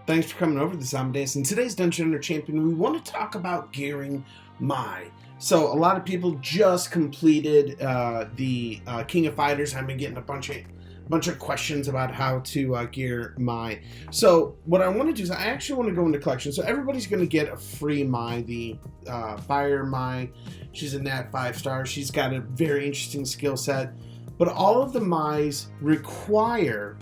Thanks for coming over. This is Amodeus. In today's Dungeon Hunter Champion, we want to talk about gearing Mai. So a lot of people just completed the King of Fighters. I've been getting a bunch of questions about how to gear Mai. So what I want to do is I actually want to go into collection. So everybody's going to get a free Mai, the Fire Mai. She's a Nat 5-star. She's got a very interesting skill set. But all of the Mais require...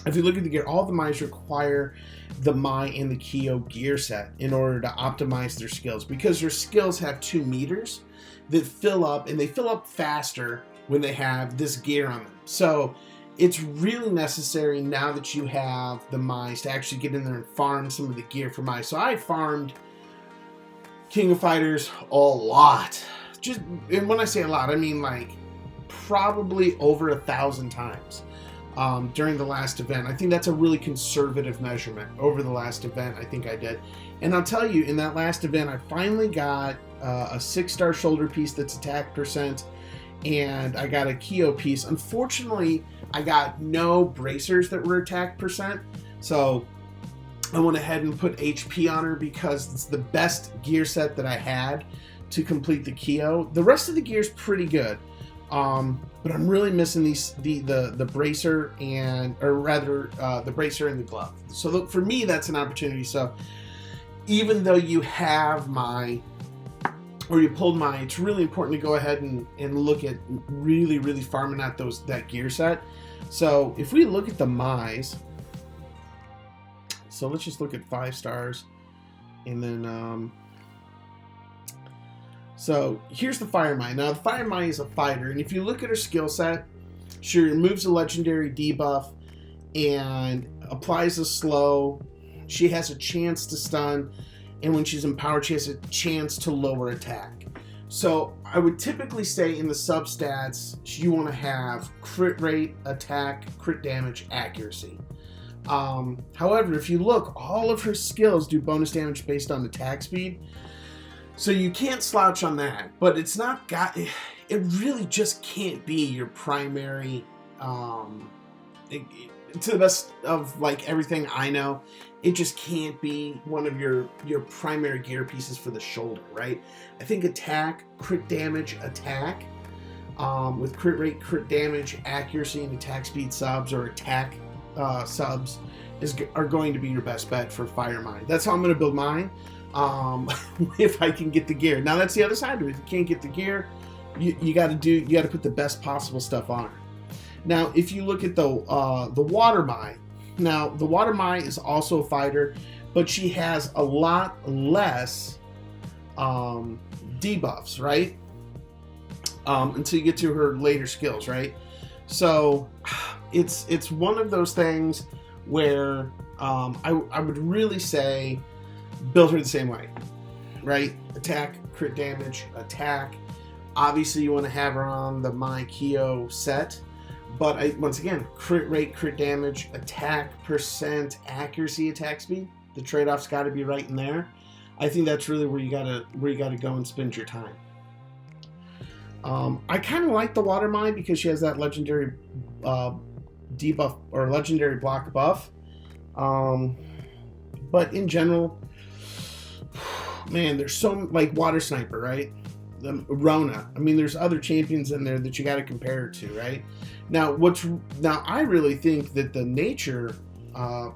If you look at the gear, all the Mais require the Mai and the Kyo gear set in order to optimize their skills, because their skills have 2 meters that fill up, and they fill up faster when they have this gear on them. So it's really necessary now that you have the Mais to actually get in there and farm some of the gear for Mai. So I farmed King of Fighters a lot. And when I say a lot, I mean like probably over 1,000 times. During the last event. I think that's a really conservative measurement. Over the last event, I think I did. And I'll tell you, in that last event, I finally got a 6-star shoulder piece that's attack percent, and I got a Kyo piece. Unfortunately, I got no bracers that were attack percent, so I went ahead and put HP on her because it's the best gear set that I had to complete the Kyo. The rest of the gear is pretty good. But I'm really missing the bracer the bracer and the glove. So for me, that's an opportunity. So even though you have you pulled Mai, it's really important to go ahead and look at really farming out that gear set. So if we look at the Mais, so let's just look at 5 stars, and then so here's the Fire Mai. Now the Fire Mai is a fighter, and if you look at her skill set, she removes a legendary debuff and applies a slow. She has a chance to stun, and when she's empowered, she has a chance to lower attack. So I would typically say in the substats, you want to have crit rate, attack, crit damage, accuracy. However, if you look, all of her skills do bonus damage based on attack speed. So you can't slouch on that, but it's not it really just can't be your primary, to the best of like everything I know, it just can't be one of your primary gear pieces for the shoulder, right? I think attack, crit damage, attack, with crit rate, crit damage, accuracy, and attack speed subs or attack subs are going to be your best bet for Fire Mai. That's how I'm going to build mine. If I can get the gear. Now that's the other side of it. If you can't get the gear, you got to put the best possible stuff on her. Now, if you look at the Water Mai, now the Water Mai is also a fighter, but she has a lot less debuffs, right? Until you get to her later skills, right? So it's one of those things where I would really say build her the same way, right? Attack, crit damage, attack. Obviously, you want to have her on the Mai Kyo set, but once again, crit rate, crit damage, attack percent, accuracy, attack speed. The trade-off's got to be right in there. I think that's really where you gotta go and spend your time. I kind of like the Water Mai because she has that legendary debuff or legendary block buff. But in general, man, there's so like Water Sniper, right? The Rota. I mean, there's other champions in there that you got to compare her to, right? Now, I really think that the Nature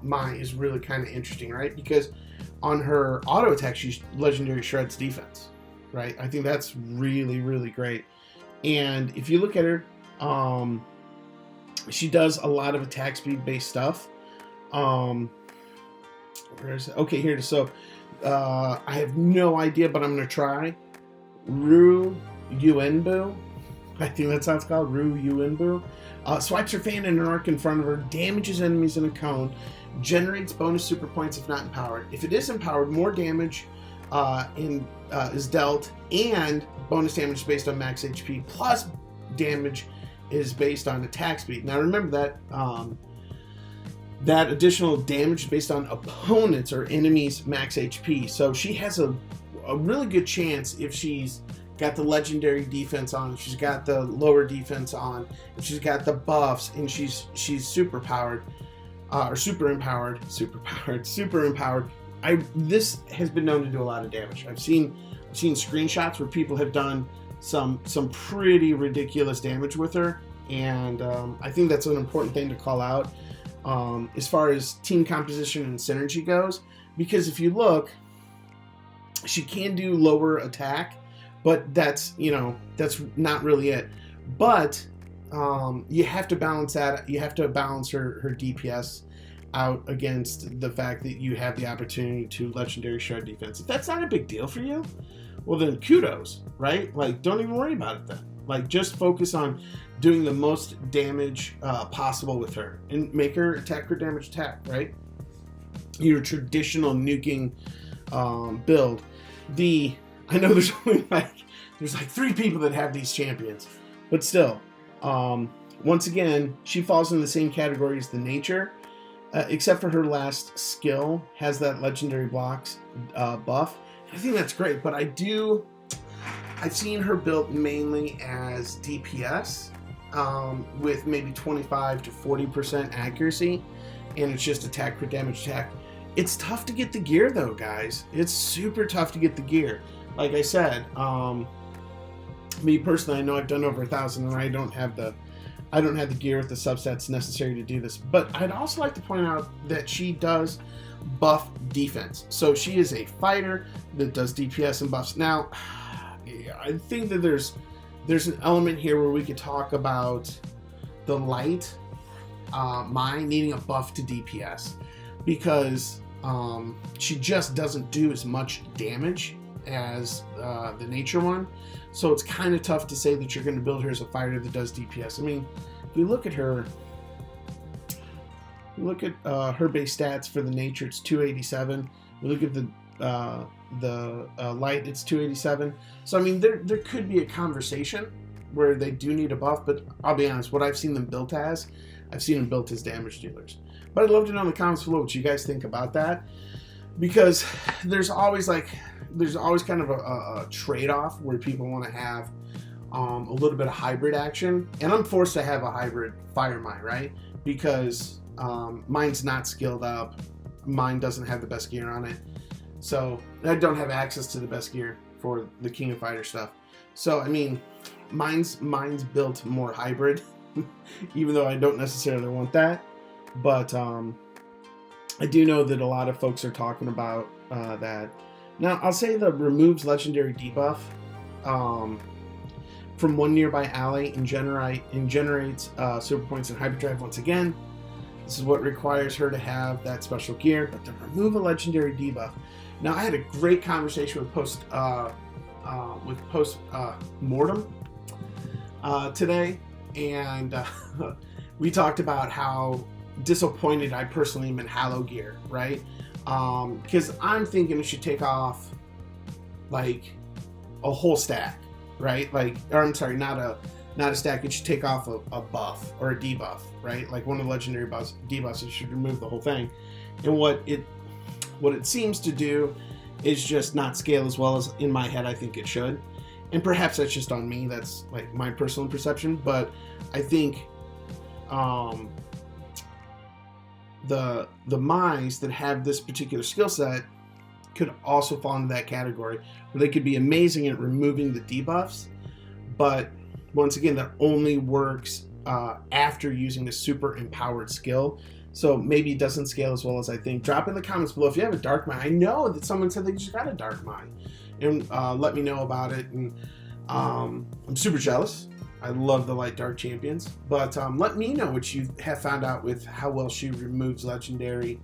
Mai is really kind of interesting, right? Because on her auto attack, she's legendary shreds defense, right? I think that's really great. And if you look at her, she does a lot of attack speed based stuff. Where is it? Okay, here it is. So I have no idea, but I'm going to try. Ru Yuenbu. I think that's how it's called. Ru Yuenbu. Swipes her fan in an arc in front of her, damages enemies in a cone, generates bonus super points if not empowered. If it is empowered, more damage is dealt, and bonus damage is based on max HP, plus damage is based on attack speed. Now remember that that additional damage is based on opponents or enemies' max HP. So she has a really good chance if she's got the legendary defense on, if she's got the lower defense on, if she's got the buffs, and she's super powered. or super empowered. This has been known to do a lot of damage. I've seen screenshots where people have done some pretty ridiculous damage with her, and I think that's an important thing to call out as far as team composition and synergy goes, because if you look, she can do lower attack, but that's not really it. But you have to balance that. You have to balance her DPS out against the fact that you have the opportunity to legendary shred defense. If that's not a big deal for you, well then kudos, right? Like, don't even worry about it then. Like, just focus on doing the most damage possible with her and make her attack her damage attack, right? Your traditional nuking build. I know there's only like 3 people that have these champions, but still, once again, she falls in the same category as the nature. Except for her last skill has that legendary blocks buff. I think that's great, but I've seen her built mainly as DPS with maybe 25 to 40% accuracy, and it's just attack for damage attack. It's tough to get the gear though, guys. It's super tough to get the gear. Like I said, me personally, I know I've done over 1,000 and I don't have the gear with the subsets necessary to do this. But I'd also like to point out that she does buff defense. So she is a fighter that does DPS and buffs. Now, I think that there's an element here where we could talk about the light Mai needing a buff to DPS, because she just doesn't do as much damage as the nature one. So it's kind of tough to say that you're going to build her as a fighter that does DPS. I mean, if you look at her, her base stats for the nature, it's 287. We look at the light, it's 287. So I mean, there could be a conversation where they do need a buff, but I'll be honest, what I've seen them built as, I've seen them built as damage dealers. But I'd love to know in the comments below what you guys think about that, because there's always kind of a trade-off where people want to have a little bit of hybrid action, and I'm forced to have a hybrid fire Mai, right? Because mine's not skilled up, mine doesn't have the best gear on it, so I don't have access to the best gear for the King of Fighter stuff. So I mean, mine's built more hybrid, even though I don't necessarily want that. But I do know that a lot of folks are talking about that. Now, I'll say the removes legendary debuff from one nearby ally and generates super points and hyperdrive once again. This is what requires her to have that special gear, but to remove a legendary debuff. Now, I had a great conversation with Post Mortem today, and we talked about how disappointed I personally am in Halo gear, right? Because I'm thinking it should take off like a whole stack, right? Like, or I'm sorry, not a stack. It should take off a buff or a debuff, right? Like one of the legendary debuffs, it should remove the whole thing. And what it seems to do is just not scale as well as in my head I think it should. And perhaps that's just on me. That's like my personal perception. But I think the Mais that have this particular skill set could also fall into that category, where they could be amazing at removing the debuffs, but once again, that only works after using a super empowered skill. So maybe it doesn't scale as well as I think. Drop in the comments below if you have a dark Mai. I know that someone said they just got a dark Mai, and let me know about it. And I'm super jealous. I love the light dark champions, but let me know what you have found out with how well she removes legendary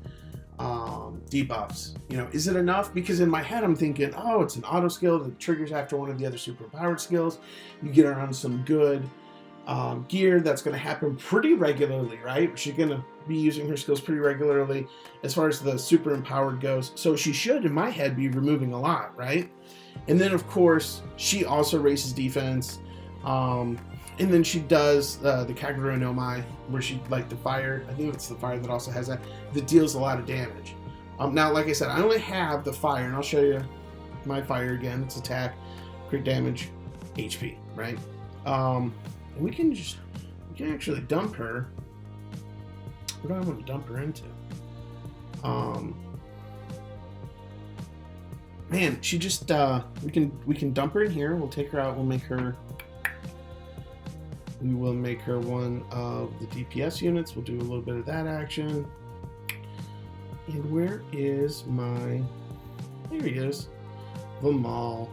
debuffs. You know, is it enough? Because in my head I'm thinking, oh, it's an auto skill that triggers after one of the other super powered skills. You get her on some good gear that's going to happen pretty regularly, right? She's going to be using her skills pretty regularly as far as the super empowered goes. So she should, in my head, be removing a lot, right? And then of course she also races defense. And then she does the Kagero no Mai, where she, like the fire, I think it's the fire that also has that deals a lot of damage. Now, like I said, I only have the fire, and I'll show you my fire again. It's attack, crit damage, HP, right? And we can actually dump her Who do I want to dump her into? Man, she just we can dump her in here. We'll take her out. We will make her one of the DPS units. We'll do a little bit of that action. And where is my... There he is. The Maul.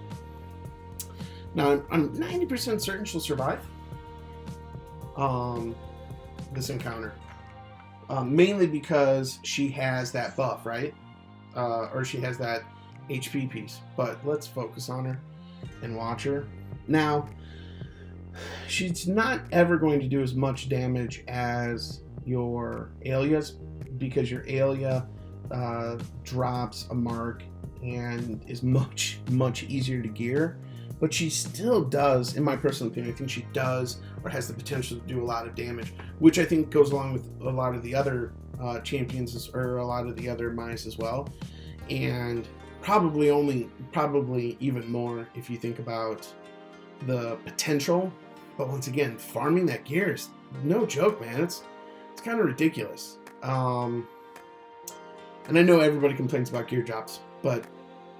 Now, I'm 90% certain she'll survive this encounter. Mainly because she has that buff, right? Or she has that HP piece. But let's focus on her and watch her. Now, she's not ever going to do as much damage as your Alias, because your Alia drops a mark and is much easier to gear. But she still does, in my personal opinion, I think she does or has the potential to do a lot of damage, which I think goes along with a lot of the other champions or a lot of the other Mice as well. And probably even more if you think about the potential. But once again, farming that gear is no joke, man. It's kind of ridiculous. And I know everybody complains about gear drops, but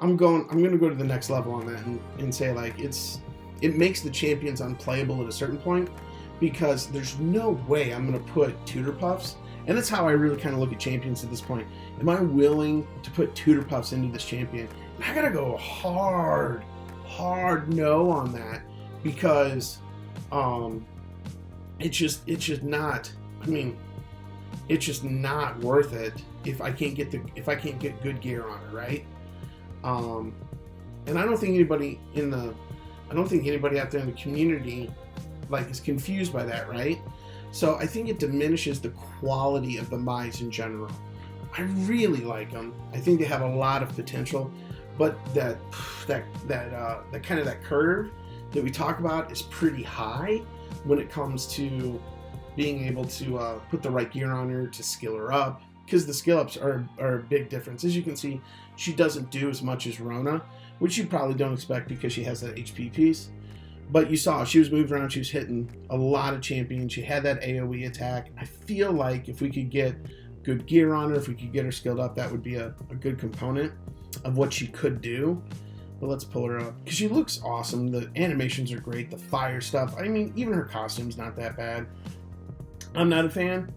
I'm going to go to the next level on that and say, like, it makes the champions unplayable at a certain point, because there's no way I'm going to put tutor puffs, and that's how I really kind of look at champions at this point. Am I willing to put tutor puffs into this champion? And I gotta go hard no on that, because it's just not. I mean, it's just not worth it if I can't get good gear on her, right? And I don't think anybody out there in the community like is confused by that, right? So I think it diminishes the quality of the Mice in general. I really like them. I think they have a lot of potential, but that kind of that curve that we talk about is pretty high when it comes to being able to put the right gear on her to skill her up, because the skill ups are a big difference. As you can see, she doesn't do as much as Rona, which you probably don't expect because she has that HP piece. But you saw she was moving around, she was hitting a lot of champions, she had that AoE attack. I feel like if we could get good gear on her, if we could get her skilled up, that would be a good component of what she could do. But let's pull her up, because she looks awesome. The animations are great, the fire stuff. I mean, even her costume's not that bad. I'm not a fan.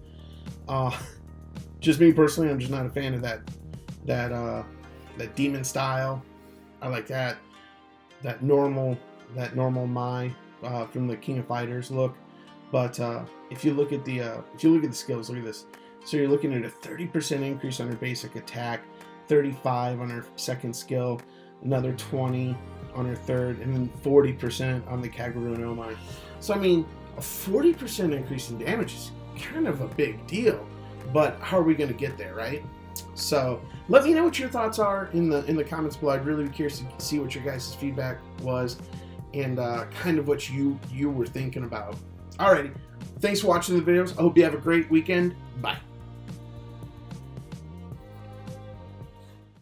Just me personally, I'm just not a fan of that demon style. I like that normal Mai from the King of Fighters look. But if you look at the skills, look at this. So you're looking at a 30% increase on her basic attack, 35 on her second skill, another 20 on her third, and then 40% on the Kaguru no Mai. So I mean, a 40% increase in damage is kind of a big deal. But how are we going to get there, right? So let me know what your thoughts are in the comments below. I'd really be curious to see what your guys' feedback was, and kind of what you were thinking about. Alrighty, thanks for watching the videos. I hope you have a great weekend. Bye.